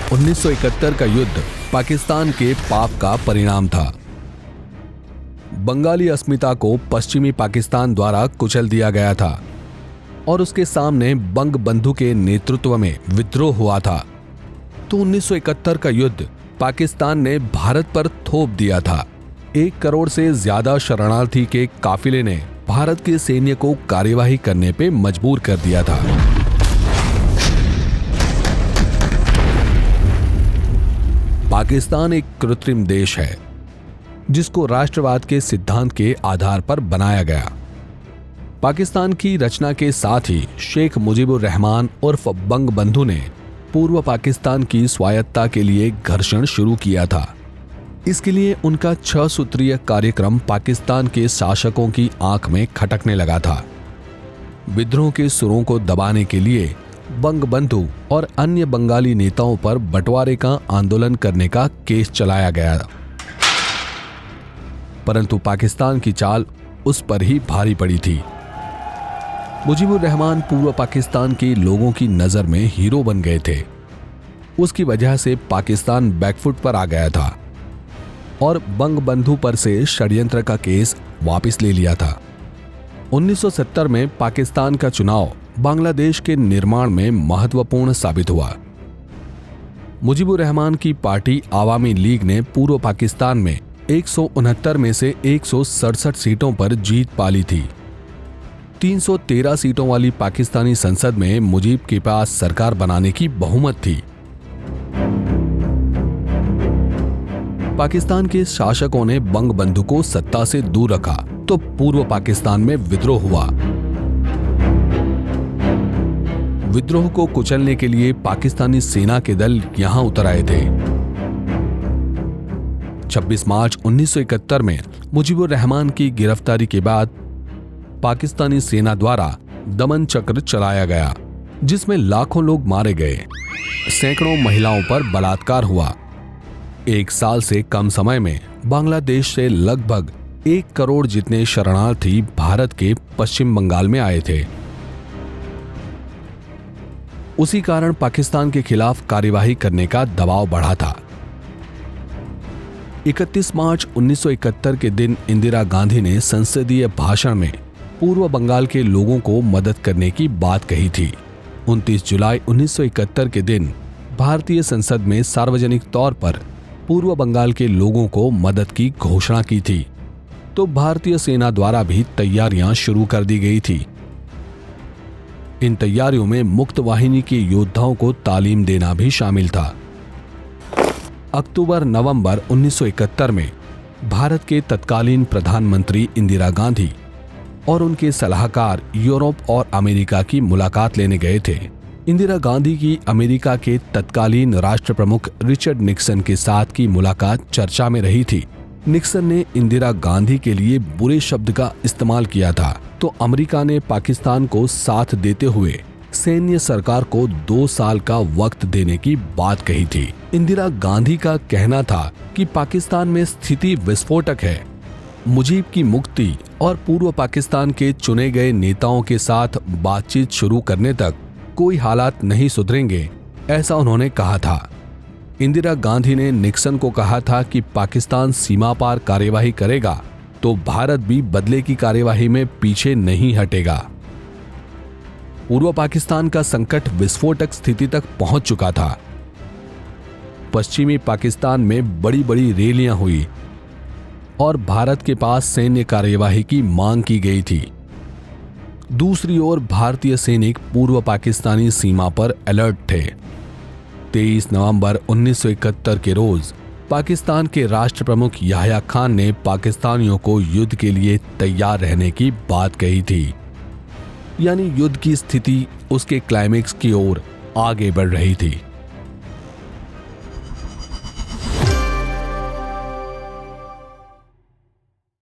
1971 का युद्ध पाकिस्तान के पाप का परिणाम था। बंगाली अस्मिता को पश्चिमी पाकिस्तान द्वारा कुचल दिया गया था और उसके सामने बंग बंधु के नेतृत्व में विद्रोह हुआ था। तो 1971 का युद्ध पाकिस्तान ने भारत पर थोप दिया था। 1 करोड़ से ज्यादा शरणार्थी के काफिले ने भारत के सैन्य को कार्यवाही करने पे मजबूर कर दिया था। पाकिस्तान एक कृत्रिम देश है जिसको राष्ट्रवाद के सिद्धांत के आधार पर बनाया गया। पाकिस्तान की रचना के साथ ही शेख मुजीबुर रहमान उर्फ बंग बंधु ने पूर्व पाकिस्तान की स्वायत्तता के लिए घर्षण शुरू किया था। इसके लिए उनका 6 सूत्रीय कार्यक्रम पाकिस्तान के शासकों की आंख में खटकने लगा था। विद्रोह के सुरों को दबाने के लिए बंग बंधु और अन्य बंगाली नेताओं पर बंटवारे का आंदोलन करने का केस चलाया गया, परंतु पाकिस्तान की चाल उस पर ही भारी पड़ी थी। मुजीबुर रहमान पूर्व पाकिस्तान के लोगों की नजर में हीरो बन गए थे। उसकी वजह से पाकिस्तान बैकफुट पर आ गया था और बंग बंधु पर से षड्यंत्र का केस वापस ले लिया था। 1970 में पाकिस्तान का चुनाव बांग्लादेश के निर्माण में महत्वपूर्ण साबित हुआ। मुजीबुर रहमान की पार्टी आवामी लीग ने पूर्व पाकिस्तान में 169 में से 167 सीटों पर जीत पाली थी। 313 सीटों वाली पाकिस्तानी संसद में मुजीब के पास सरकार बनाने की बहुमत थी। पाकिस्तान के शासकों ने बंग बंधु को सत्ता से दूर रखा तो पूर्व पाकिस्तान में विद्रोह हुआ। विद्रोह को कुचलने के लिए पाकिस्तानी सेना के दल यहां उतर आए थे। 26 मार्च 1971 में मुजीबुर रहमान की गिरफ्तारी के बाद पाकिस्तानी सेना द्वारा दमन चक्र चलाया गया, जिसमें लाखों लोग मारे गए, सैकड़ों महिलाओं पर बलात्कार हुआ। 1 साल से कम समय में बांग्लादेश से लगभग 1 करोड़ जितने शरणार्थी भारत के पश्चिम बंगाल में आए थे। उसी कारण पाकिस्तान के खिलाफ कार्यवाही करने का दबाव बढ़ा था। 31 मार्च 1971 के दिन इंदिरा गांधी ने संसदीय भाषण में पूर्व बंगाल के लोगों को मदद करने की बात कही थी। 29 जुलाई 1971 के दिन भारतीय संसद में सार्वजनिक तौर पर पूर्व बंगाल के लोगों को मदद की घोषणा की थी, तो भारतीय सेना द्वारा भी तैयारियां शुरू कर दी गई थी। इन तैयारियों में मुक्त वाहिनी के योद्धाओं को तालीम देना भी शामिल था। अक्टूबर-नवंबर 1971 में भारत के तत्कालीन प्रधानमंत्री इंदिरा गांधी और उनके सलाहकार यूरोप और अमेरिका की मुलाकात लेने गए थे। इंदिरा गांधी की अमेरिका के तत्कालीन राष्ट्र प्रमुख रिचर्ड निक्सन के साथ की मुलाकात चर्चा में रही थी। निक्सन ने इंदिरा गांधी के लिए बुरे शब्द का इस्तेमाल किया था, तो अमेरिका ने पाकिस्तान को साथ देते हुए सैन्य सरकार को 2 साल का वक्त देने की बात कही थी। इंदिरा गांधी का कहना था कि पाकिस्तान में स्थिति विस्फोटक है। मुजीब की मुक्ति और पूर्व पाकिस्तान के चुने गए नेताओं के साथ बातचीत शुरू करने तक कोई हालात नहीं सुधरेंगे, ऐसा उन्होंने कहा था। इंदिरा गांधी ने निक्सन को कहा था कि पाकिस्तान सीमा पार कार्यवाही करेगा तो भारत भी बदले की कार्यवाही में पीछे नहीं हटेगा। पूर्व पाकिस्तान का संकट विस्फोटक स्थिति तक पहुंच चुका था। पश्चिमी पाकिस्तान में बड़ी बड़ी रैलियां हुई और भारत के पास सैन्य कार्यवाही की मांग की गई थी। दूसरी ओर भारतीय सैनिक पूर्व पाकिस्तानी सीमा पर अलर्ट थे। 23 नवंबर 1971 के रोज पाकिस्तान के राष्ट्र प्रमुख याह्या खान ने पाकिस्तानियों को युद्ध के लिए तैयार रहने की बात कही थी। यानी युद्ध की स्थिति उसके क्लाइमेक्स की ओर आगे बढ़ रही थी।